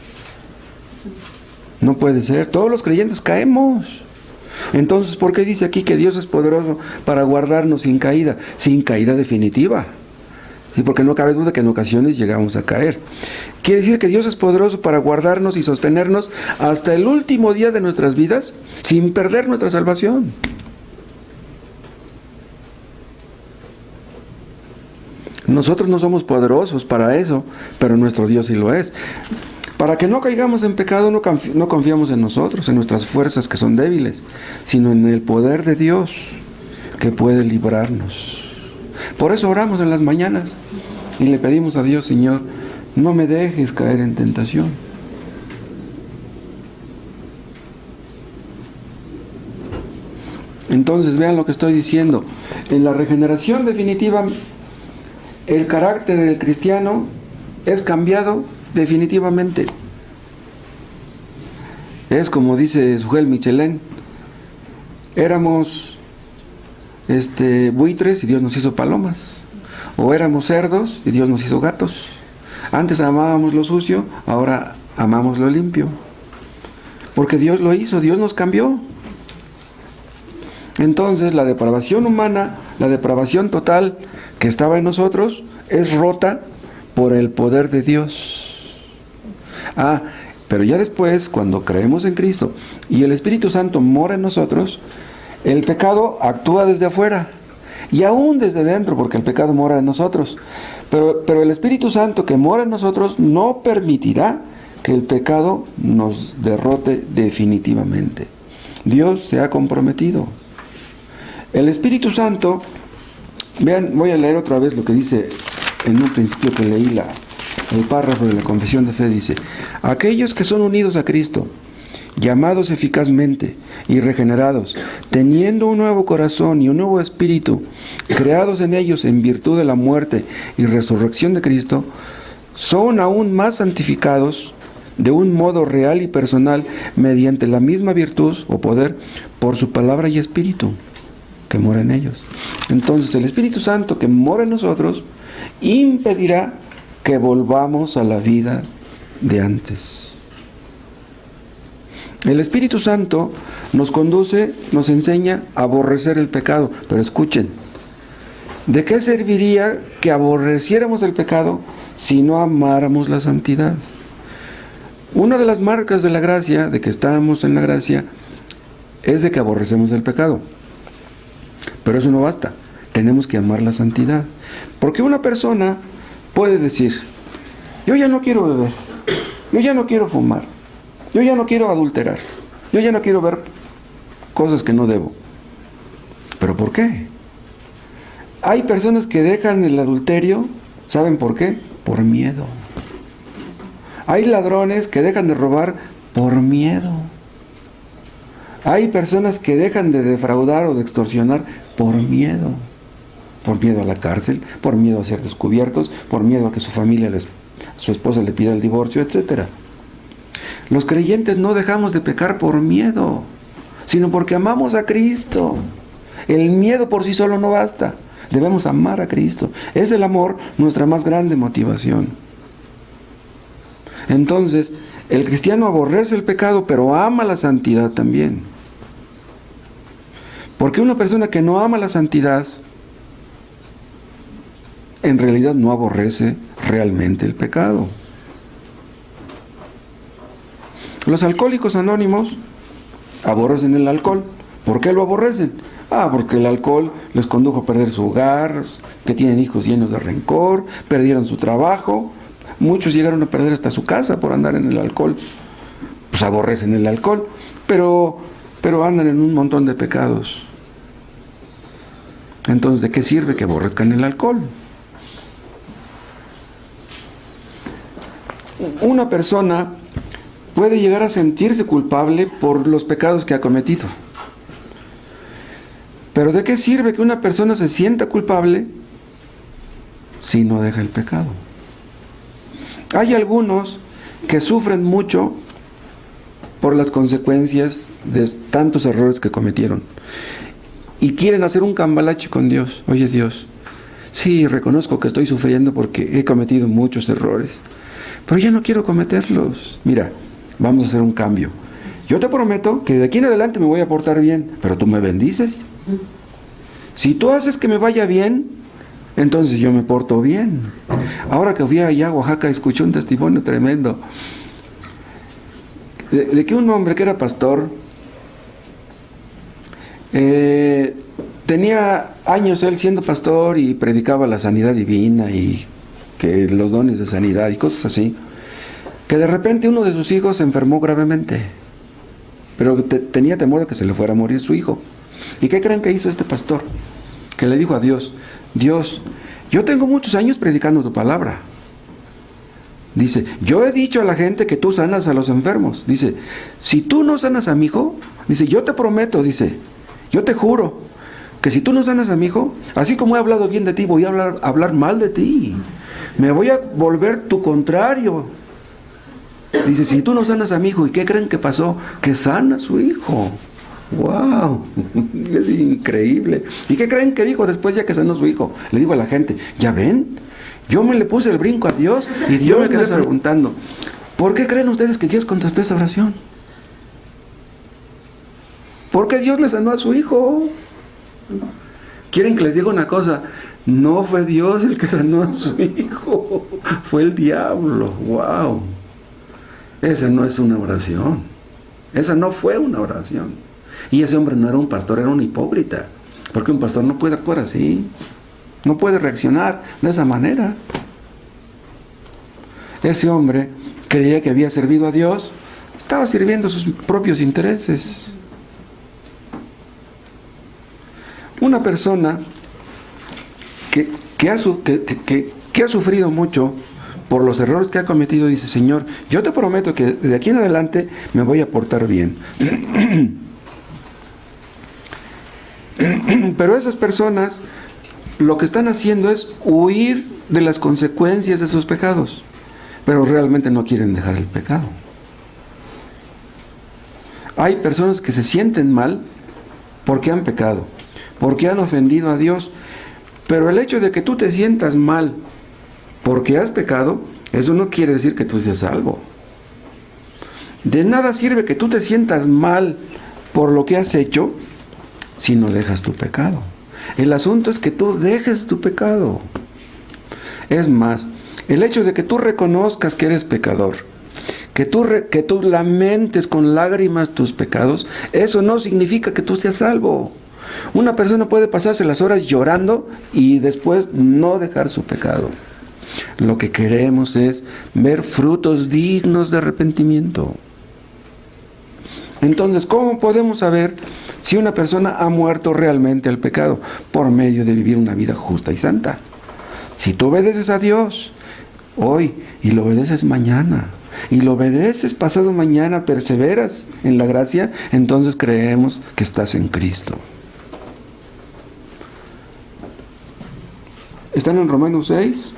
No puede ser, todos los creyentes caemos. Entonces, ¿por qué dice aquí que Dios es poderoso para guardarnos sin caída? Sin caída definitiva. Sí, porque no cabe duda que en ocasiones llegamos a caer. Quiere decir que Dios es poderoso para guardarnos y sostenernos hasta el último día de nuestras vidas sin perder nuestra salvación. Nosotros no somos poderosos para eso, pero nuestro Dios sí lo es. Para que no caigamos en pecado, no confiamos en nosotros, en nuestras fuerzas que son débiles, sino en el poder de Dios que puede librarnos. Por eso oramos en las mañanas y le pedimos a Dios, Señor, no me dejes caer en tentación. Entonces vean lo que estoy diciendo. En la regeneración definitiva, el carácter del cristiano es cambiado definitivamente. Es como dice Sujel Michelén, éramos buitres y Dios nos hizo palomas, o éramos cerdos y Dios nos hizo gatos. Antes amábamos lo sucio, ahora amamos lo limpio, porque Dios lo hizo, Dios nos cambió. Entonces la depravación humana, la depravación total que estaba en nosotros, es rota por el poder de Dios. Pero ya después, cuando creemos en Cristo y el Espíritu Santo mora en nosotros, el pecado actúa desde afuera y aún desde dentro, porque el pecado mora en nosotros. Pero el Espíritu Santo que mora en nosotros no permitirá que el pecado nos derrote definitivamente. Dios se ha comprometido. El Espíritu Santo, vean, voy a leer otra vez lo que dice en un principio que leí el párrafo de la confesión de fe. Dice: aquellos que son unidos a Cristo, llamados eficazmente y regenerados, teniendo un nuevo corazón y un nuevo espíritu, creados en ellos en virtud de la muerte y resurrección de Cristo, son aún más santificados de un modo real y personal mediante la misma virtud o poder por su palabra y espíritu que mora en ellos. Entonces el Espíritu Santo que mora en nosotros impedirá que volvamos a la vida de antes. El Espíritu Santo nos conduce, nos enseña a aborrecer el pecado. Pero escuchen, ¿de qué serviría que aborreciéramos el pecado si no amáramos la santidad? Una de las marcas de la gracia, de que estamos en la gracia, es de que aborrecemos el pecado. Pero eso no basta, tenemos que amar la santidad. Porque una persona puede decir: yo ya no quiero beber, yo ya no quiero fumar, yo ya no quiero adulterar, yo ya no quiero ver cosas que no debo. ¿Pero por qué? Hay personas que dejan el adulterio, ¿saben por qué? Por miedo. Hay ladrones que dejan de robar por miedo. Hay personas que dejan de defraudar o de extorsionar por miedo. Por miedo a la cárcel, por miedo a ser descubiertos, por miedo a que su familia, su esposa le pida el divorcio, etc. Los creyentes no dejamos de pecar por miedo, sino porque amamos a Cristo. El miedo por sí solo no basta. Debemos amar a Cristo. Es el amor nuestra más grande motivación. Entonces, el cristiano aborrece el pecado, pero ama la santidad también. Porque una persona que no ama la santidad, en realidad no aborrece realmente el pecado. Los alcohólicos anónimos aborrecen el alcohol. ¿Por qué lo aborrecen? Porque el alcohol les condujo a perder su hogar, que tienen hijos llenos de rencor, perdieron su trabajo. Muchos llegaron a perder hasta su casa por andar en el alcohol. Pues aborrecen el alcohol, pero andan en un montón de pecados. Entonces, ¿de qué sirve que aborrezcan el alcohol? Una persona puede llegar a sentirse culpable por los pecados que ha cometido. Pero ¿de qué sirve que una persona se sienta culpable si no deja el pecado? Hay algunos que sufren mucho por las consecuencias de tantos errores que cometieron y quieren hacer un cambalache con Dios. Oye, Dios, sí, reconozco que estoy sufriendo porque he cometido muchos errores, pero ya no quiero cometerlos. Mira, vamos a hacer un cambio. Yo te prometo que de aquí en adelante me voy a portar bien, pero tú me bendices. Si tú haces que me vaya bien, entonces yo me porto bien. Ahora que fui allá a Oaxaca, escuché un testimonio tremendo de que un hombre que era pastor tenía años él siendo pastor y predicaba la sanidad divina y que los dones de sanidad y cosas así, que de repente uno de sus hijos se enfermó gravemente, pero tenía temor de que se le fuera a morir su hijo. ¿Y qué creen que hizo este pastor? Que le dijo a Dios: Dios, yo tengo muchos años predicando tu palabra. Dice, yo he dicho a la gente que tú sanas a los enfermos. Dice, si tú no sanas a mi hijo, dice, yo te prometo, dice, yo te juro que si tú no sanas a mi hijo, así como he hablado bien de ti, voy a hablar mal de ti. Me voy a volver tu contrario. Dice, si tú no sanas a mi hijo, ¿y qué creen que pasó? Que sana a su hijo. ¡Wow! Es increíble. ¿Y qué creen que dijo después ya que sanó a su hijo? Le digo a la gente, ¿ya ven? Yo me le puse el brinco a Dios y Dios me quedé preguntando, ¿por qué creen ustedes que Dios contestó esa oración? Porque Dios le sanó a su hijo. ¿Quieren que les diga una cosa? No fue Dios el que sanó a su hijo, fue el diablo. ¡Wow! Esa no es una oración. Esa no fue una oración. Y ese hombre no era un pastor, era un hipócrita. Porque un pastor no puede actuar así. No puede reaccionar de esa manera. Ese hombre creía que había servido a Dios, estaba sirviendo sus propios intereses. Una persona que ha sufrido mucho por los errores que ha cometido, dice, Señor, yo te prometo que de aquí en adelante me voy a portar bien. Pero esas personas lo que están haciendo es huir de las consecuencias de sus pecados, pero realmente no quieren dejar el pecado. Hay personas que se sienten mal porque han pecado, porque han ofendido a Dios, pero el hecho de que tú te sientas mal porque has pecado, eso no quiere decir que tú seas salvo. De nada sirve que tú te sientas mal por lo que has hecho si no dejas tu pecado. El asunto es que tú dejes tu pecado. Es más, el hecho de que tú reconozcas que eres pecador, que tú lamentes con lágrimas tus pecados, eso no significa que tú seas salvo. Una persona puede pasarse las horas llorando y después no dejar su pecado. Lo que queremos es ver frutos dignos de arrepentimiento. Entonces, ¿cómo podemos saber si una persona ha muerto realmente al pecado? Por medio de vivir una vida justa y santa. Si tú obedeces a Dios hoy y lo obedeces mañana, y lo obedeces pasado mañana, perseveras en la gracia, entonces creemos que estás en Cristo. ¿Están en Romanos 6?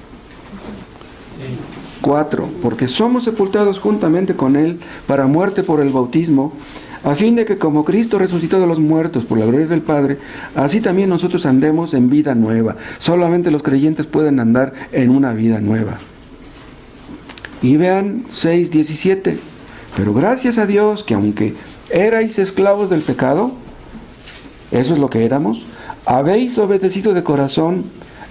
4. Porque somos sepultados juntamente con Él para muerte por el bautismo, a fin de que como Cristo resucitó de los muertos por la gloria del Padre, así también nosotros andemos en vida nueva. Solamente los creyentes pueden andar en una vida nueva. Y vean 6:17. Pero gracias a Dios que aunque erais esclavos del pecado, eso es lo que éramos, habéis obedecido de corazón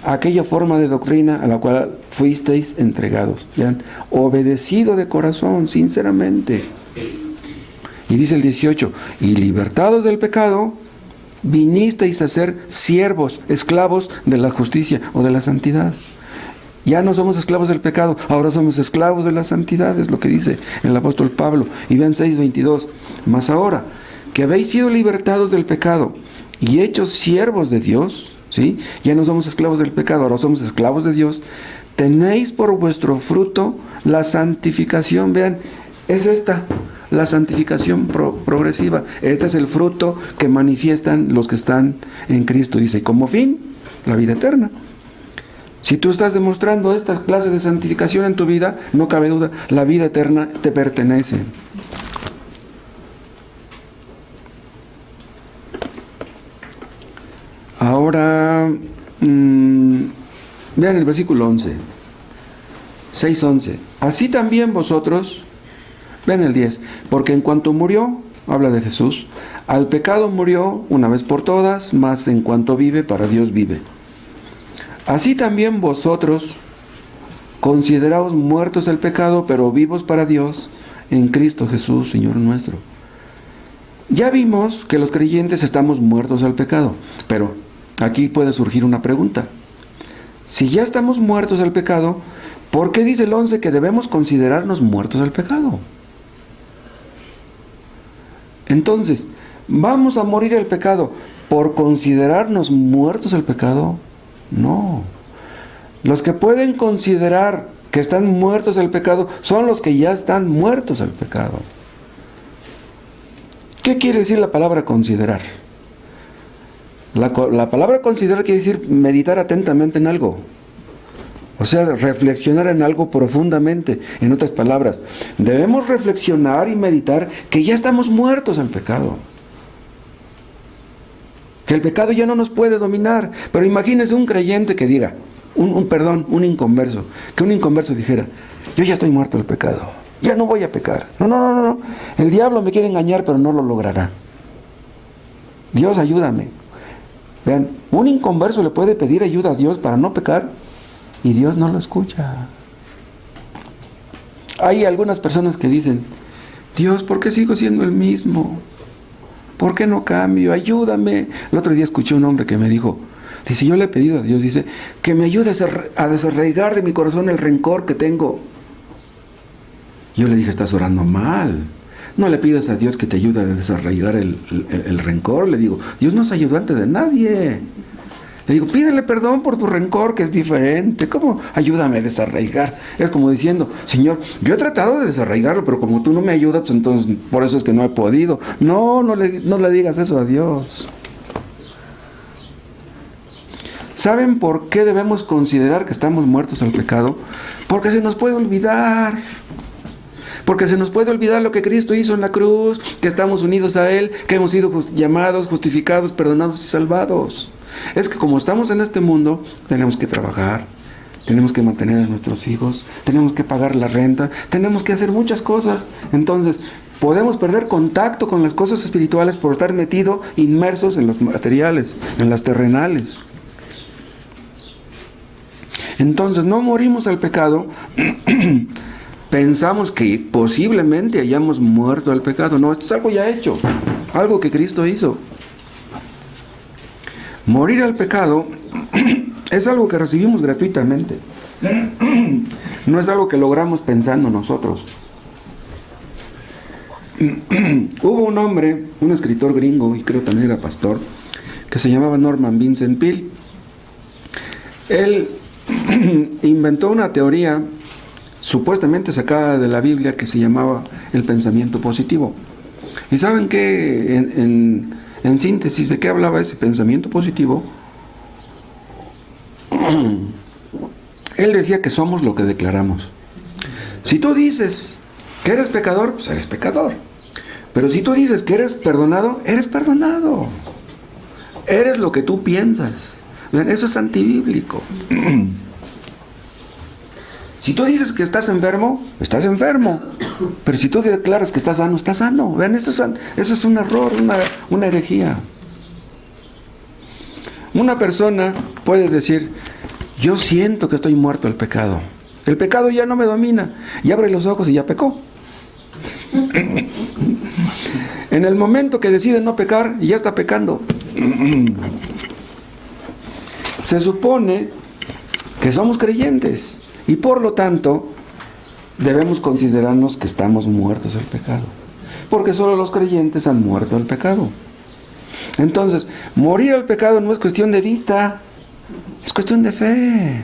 aquella forma de doctrina a la cual fuisteis entregados. Vean, obedecido de corazón, sinceramente. Y dice el 18, y libertados del pecado, vinisteis a ser siervos, esclavos de la justicia o de la santidad. Ya no somos esclavos del pecado, ahora somos esclavos de la santidad, es lo que dice el apóstol Pablo. Y vean 6:22, mas ahora que habéis sido libertados del pecado y hechos siervos de Dios, ¿sí? Ya no somos esclavos del pecado, ahora somos esclavos de Dios. Tenéis por vuestro fruto la santificación. Vean, es esta, la santificación progresiva. Este es el fruto que manifiestan los que están en Cristo. Dice, y como fin, la vida eterna. Si tú estás demostrando esta clase de santificación en tu vida, no cabe duda, la vida eterna te pertenece. Ahora, vean el versículo 11, 6:11. Así también vosotros, vean el 10, porque en cuanto murió, habla de Jesús, al pecado murió una vez por todas, mas en cuanto vive, para Dios vive. Así también vosotros, consideraos muertos al pecado, pero vivos para Dios, en Cristo Jesús, Señor nuestro. Ya vimos que los creyentes estamos muertos al pecado, pero aquí puede surgir una pregunta. Si ya estamos muertos al pecado, ¿por qué dice el 11 que debemos considerarnos muertos al pecado? Entonces, ¿vamos a morir al pecado por considerarnos muertos al pecado? No. Los que pueden considerar que están muertos al pecado son los que ya están muertos al pecado. ¿Qué quiere decir la palabra considerar? La palabra considerar quiere decir meditar atentamente en algo. O sea, reflexionar en algo profundamente. En otras palabras, debemos reflexionar y meditar que ya estamos muertos al pecado. Que el pecado ya no nos puede dominar. Pero imagínense un creyente que diga, un inconverso, que un inconverso dijera, yo ya estoy muerto al pecado, ya no voy a pecar. No. El diablo me quiere engañar, pero no lo logrará. Dios, ayúdame. Vean, un inconverso le puede pedir ayuda a Dios para no pecar y Dios no lo escucha. Hay algunas personas que dicen, Dios, ¿por qué sigo siendo el mismo? ¿Por qué no cambio? Ayúdame. El otro día escuché un hombre que me dijo, dice, yo le he pedido a Dios, dice, que me ayude a desarraigar de mi corazón el rencor que tengo. Yo le dije, estás orando mal. No le pidas a Dios que te ayude a desarraigar el rencor. Le digo, Dios no es ayudante de nadie. Le digo, pídele perdón por tu rencor, que es diferente. ¿Cómo? Ayúdame a desarraigar. Es como diciendo, Señor, yo he tratado de desarraigarlo, pero como tú no me ayudas, pues entonces por eso es que no he podido. No le digas eso a Dios. ¿Saben por qué debemos considerar que estamos muertos al pecado? Porque se nos puede olvidar. Porque se nos puede olvidar lo que Cristo hizo en la cruz, que estamos unidos a Él, que hemos sido llamados, justificados, perdonados y salvados. Es que como estamos en este mundo, tenemos que trabajar, tenemos que mantener a nuestros hijos, tenemos que pagar la renta, tenemos que hacer muchas cosas. Entonces, podemos perder contacto con las cosas espirituales por estar inmersos en las materiales, en las terrenales. Entonces, no morimos al pecado. Pensamos que posiblemente hayamos muerto al pecado. No, esto es algo ya hecho, algo que Cristo hizo. Morir al pecado es algo que recibimos gratuitamente. No es algo que logramos pensando nosotros. Hubo un hombre, un escritor gringo, y creo también era pastor, que se llamaba Norman Vincent Peale. Él inventó una teoría supuestamente sacada de la Biblia que se llamaba el pensamiento positivo. ¿Y saben qué? En síntesis, ¿de qué hablaba ese pensamiento positivo? Él decía que somos lo que declaramos. Si tú dices que eres pecador, pues eres pecador. Pero si tú dices que eres perdonado, eres perdonado. Eres lo que tú piensas. Eso es antibíblico. Si tú dices que estás enfermo, estás enfermo. Pero si tú declaras que estás sano, estás sano. Vean, eso es un error, una herejía. Una persona puede decir, yo siento que estoy muerto al pecado. El pecado ya no me domina. Y abre los ojos y ya pecó. En el momento que decide no pecar, ya está pecando. Se supone que somos creyentes. Y por lo tanto, debemos considerarnos que estamos muertos al pecado. Porque solo los creyentes han muerto al pecado. Entonces, morir al pecado no es cuestión de vista, es cuestión de fe.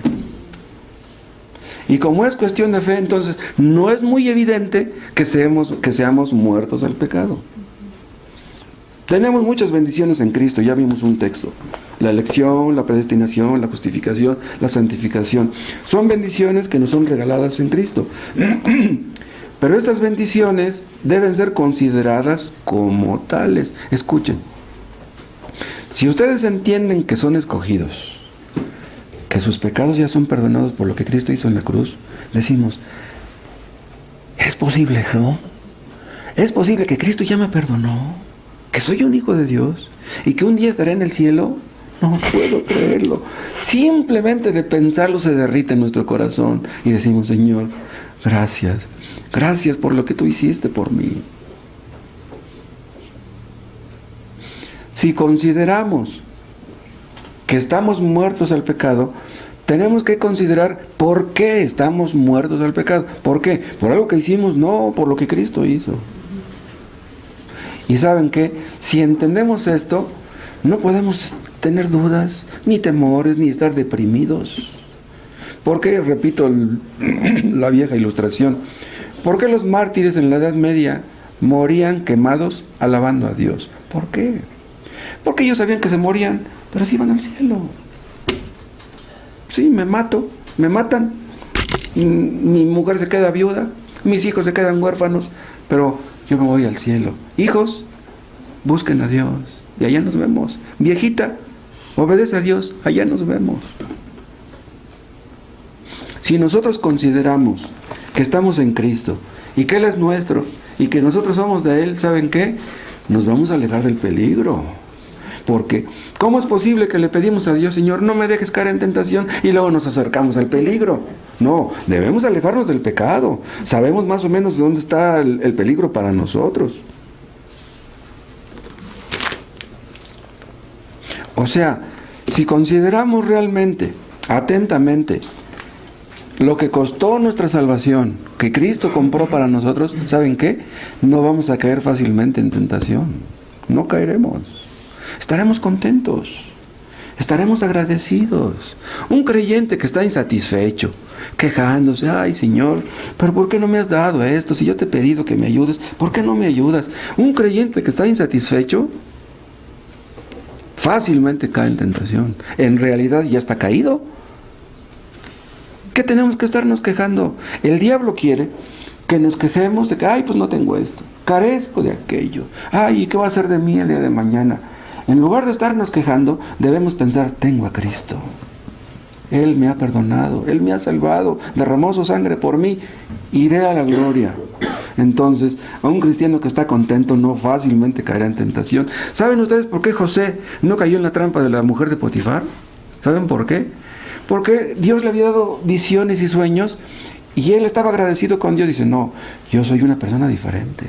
Y como es cuestión de fe, entonces no es muy evidente que seamos muertos al pecado. Tenemos muchas bendiciones en Cristo, ya vimos un texto. La elección, la predestinación, la justificación, la santificación. Son bendiciones que nos son regaladas en Cristo. Pero estas bendiciones deben ser consideradas como tales. Escuchen. Si ustedes entienden que son escogidos, que sus pecados ya son perdonados por lo que Cristo hizo en la cruz, decimos, ¿es posible eso? ¿Es posible que Cristo ya me perdonó? ¿Que soy un hijo de Dios? ¿Y que un día estaré en el cielo? No puedo creerlo. Simplemente de pensarlo se derrite en nuestro corazón y decimos, Señor, gracias. Gracias por lo que tú hiciste por mí. Si consideramos que estamos muertos al pecado, tenemos que considerar por qué estamos muertos al pecado. ¿Por qué? ¿Por algo que hicimos? No, por lo que Cristo hizo. Y ¿saben qué? Si entendemos esto, no podemos tener dudas, ni temores, ni estar deprimidos. ¿Por qué? Repito la vieja ilustración. ¿Por qué los mártires en la Edad Media morían quemados alabando a Dios? ¿Por qué? Porque ellos sabían que se morían, pero se iban al cielo. Sí, me mato, me matan, mi mujer se queda viuda, mis hijos se quedan huérfanos, pero yo me voy al cielo. Hijos, busquen a Dios y allá nos vemos. Viejita, obedece a Dios, allá nos vemos. Si nosotros consideramos que estamos en Cristo y que Él es nuestro y que nosotros somos de Él, ¿saben qué? Nos vamos a alejar del peligro. Porque, ¿cómo es posible que le pedimos a Dios, Señor, no me dejes caer en tentación, y luego nos acercamos al peligro? No, debemos alejarnos del pecado. Sabemos más o menos de dónde está el peligro para nosotros. O sea, si consideramos realmente, atentamente, lo que costó nuestra salvación, que Cristo compró para nosotros, ¿saben qué? No vamos a caer fácilmente en tentación. No caeremos. Estaremos contentos. Estaremos agradecidos. Un creyente que está insatisfecho, quejándose, ay Señor, pero ¿por qué no me has dado esto? Si yo te he pedido que me ayudes, ¿por qué no me ayudas? Un creyente que está insatisfecho, fácilmente cae en tentación. En realidad ya está caído. ¿Qué tenemos que estarnos quejando? El diablo quiere que nos quejemos de que, ay, pues no tengo esto, carezco de aquello, ay, ¿y qué va a hacer de mí el día de mañana? En lugar de estarnos quejando, debemos pensar, tengo a Cristo. Él me ha perdonado, Él me ha salvado, derramó su sangre por mí, iré a la gloria. Entonces, a un cristiano que está contento no fácilmente caerá en tentación. ¿Saben ustedes por qué José no cayó en la trampa de la mujer de Potifar? ¿Saben por qué? Porque Dios le había dado visiones y sueños y él estaba agradecido con Dios. Dice, no, yo soy una persona diferente.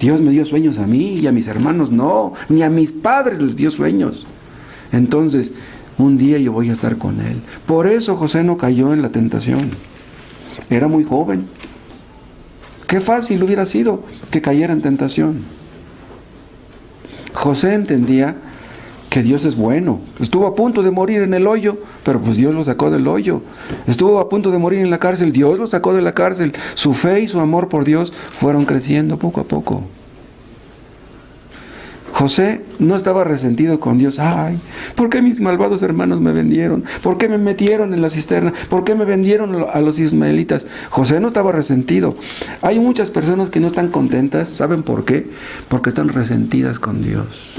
Dios me dio sueños a mí y a mis hermanos no, ni a mis padres les dio sueños. Entonces, un día yo voy a estar con Él. Por eso José no cayó en la tentación. Era muy joven. Qué fácil hubiera sido que cayera en tentación. José entendía que Dios es bueno. Estuvo a punto de morir en el hoyo, pero pues Dios lo sacó del hoyo. Estuvo a punto de morir en la cárcel, Dios lo sacó de la cárcel. Su fe y su amor por Dios fueron creciendo poco a poco. José no estaba resentido con Dios. Ay, ¿por qué mis malvados hermanos me vendieron? ¿Por qué me metieron en la cisterna? ¿Por qué me vendieron a los ismaelitas? José no estaba resentido. Hay muchas personas que no están contentas. ¿Saben por qué? Porque están resentidas con Dios.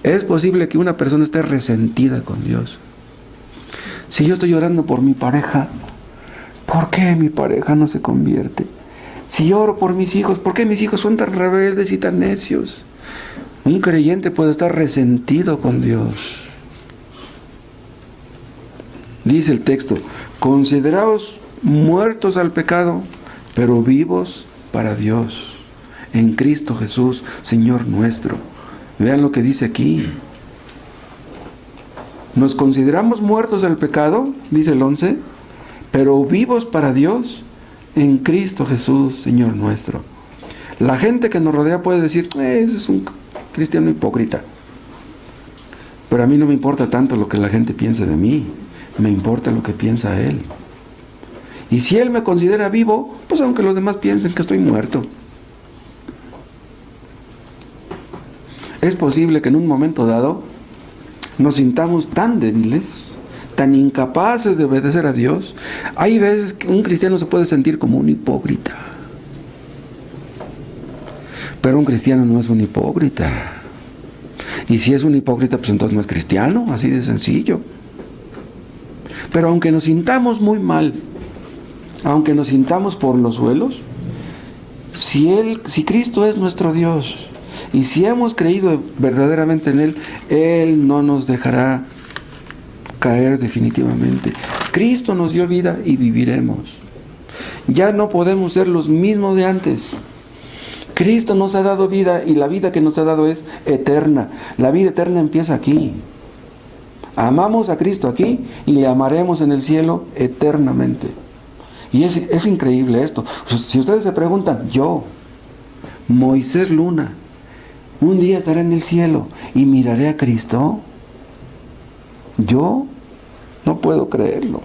Es posible que una persona esté resentida con Dios. Si yo estoy llorando por mi pareja, ¿por qué mi pareja no se convierte? Si lloro por mis hijos, ¿por qué mis hijos son tan rebeldes y tan necios? Un creyente puede estar resentido con Dios. Dice el texto, consideraos muertos al pecado, pero vivos para Dios, en Cristo Jesús, Señor nuestro. Vean lo que dice aquí. Nos consideramos muertos al pecado, dice el 11, pero vivos para Dios en Cristo Jesús, Señor nuestro. La gente que nos rodea puede decir, ese es un cristiano hipócrita. Pero a mí no me importa tanto lo que la gente piense de mí, me importa lo que piensa Él. Y si Él me considera vivo, pues aunque los demás piensen que estoy muerto. Es posible que en un momento dado nos sintamos tan débiles, tan incapaces de obedecer a Dios. Hay veces que un cristiano se puede sentir como un hipócrita. Pero un cristiano no es un hipócrita. Y si es un hipócrita, pues entonces no es cristiano, así de sencillo. Pero aunque nos sintamos muy mal, aunque nos sintamos por los suelos, si Cristo es nuestro Dios, y si hemos creído verdaderamente en Él, Él no nos dejará caer definitivamente. Cristo nos dio vida y viviremos. Ya no podemos ser los mismos de antes. Cristo nos ha dado vida y la vida que nos ha dado es eterna. La vida eterna empieza aquí. Amamos a Cristo aquí y le amaremos en el cielo eternamente. Y es increíble esto. Si ustedes se preguntan, yo, Moisés Luna, un día estaré en el cielo y miraré a Cristo. Yo no puedo creerlo.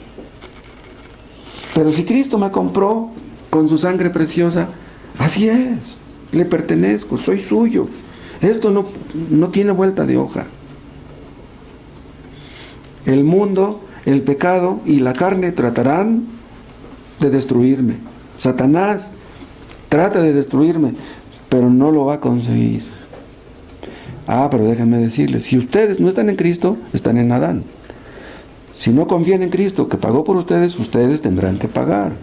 Pero si Cristo me compró con su sangre preciosa, así es, le pertenezco, soy suyo. Esto no tiene vuelta de hoja. El mundo el pecado y la carne tratarán de destruirme. Satanás trata de destruirme, pero no lo va a conseguir. Pero déjenme decirles, si ustedes no están en Cristo, están en Adán. Si no confían en Cristo, que pagó por ustedes, ustedes tendrán que pagar.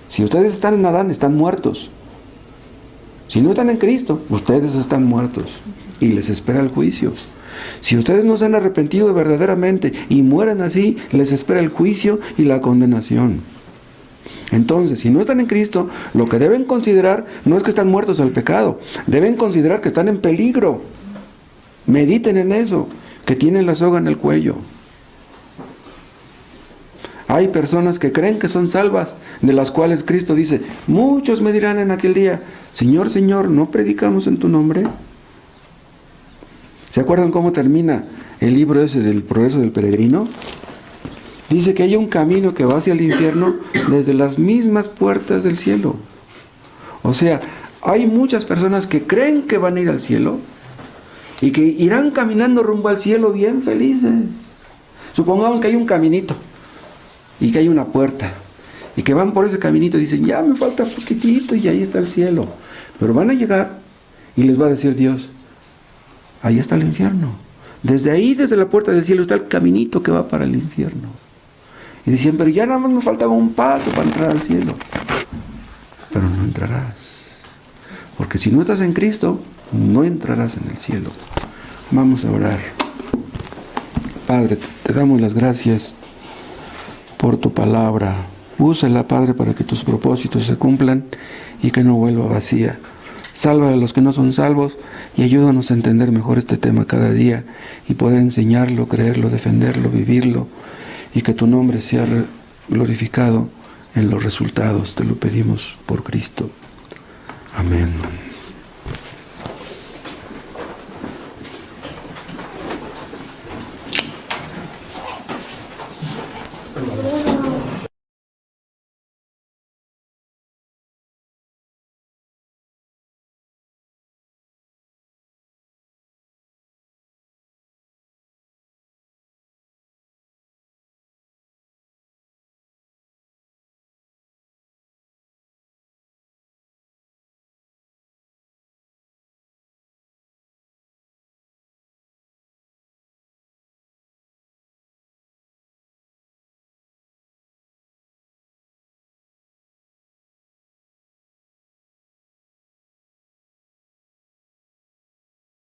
Si ustedes están en Adán, están muertos. Si no están en Cristo, ustedes están muertos y les espera el juicio. Si ustedes no se han arrepentido verdaderamente y mueren así, les espera el juicio y la condenación. Entonces, si no están en Cristo, lo que deben considerar no es que están muertos al pecado, deben considerar que están en peligro. Mediten en eso, que tienen la soga en el cuello. Hay personas que creen que son salvas, de las cuales Cristo dice, muchos me dirán en aquel día, Señor, Señor, ¿no predicamos en tu nombre? ¿Se acuerdan cómo termina el libro ese del progreso del peregrino? Dice que hay un camino que va hacia el infierno desde las mismas puertas del cielo. O sea, hay muchas personas que creen que van a ir al cielo y que irán caminando rumbo al cielo bien felices. Supongamos que hay un caminito y que hay una puerta y que van por ese caminito y dicen, ya me falta poquitito y ahí está el cielo. Pero van a llegar y les va a decir Dios, ahí está el infierno. Desde ahí, desde la puerta del cielo, está el caminito que va para el infierno. Y decían, pero ya nada más me faltaba un paso para entrar al cielo. Pero no entrarás. Porque si no estás en Cristo, no entrarás en el cielo. Vamos a orar. Padre, te damos las gracias por tu palabra. Úsala, Padre, para que tus propósitos se cumplan y que no vuelva vacía. Salva a los que no son salvos y ayúdanos a entender mejor este tema cada día y poder enseñarlo, creerlo, defenderlo, vivirlo y que tu nombre sea glorificado en los resultados. Te lo pedimos por Cristo. Amén.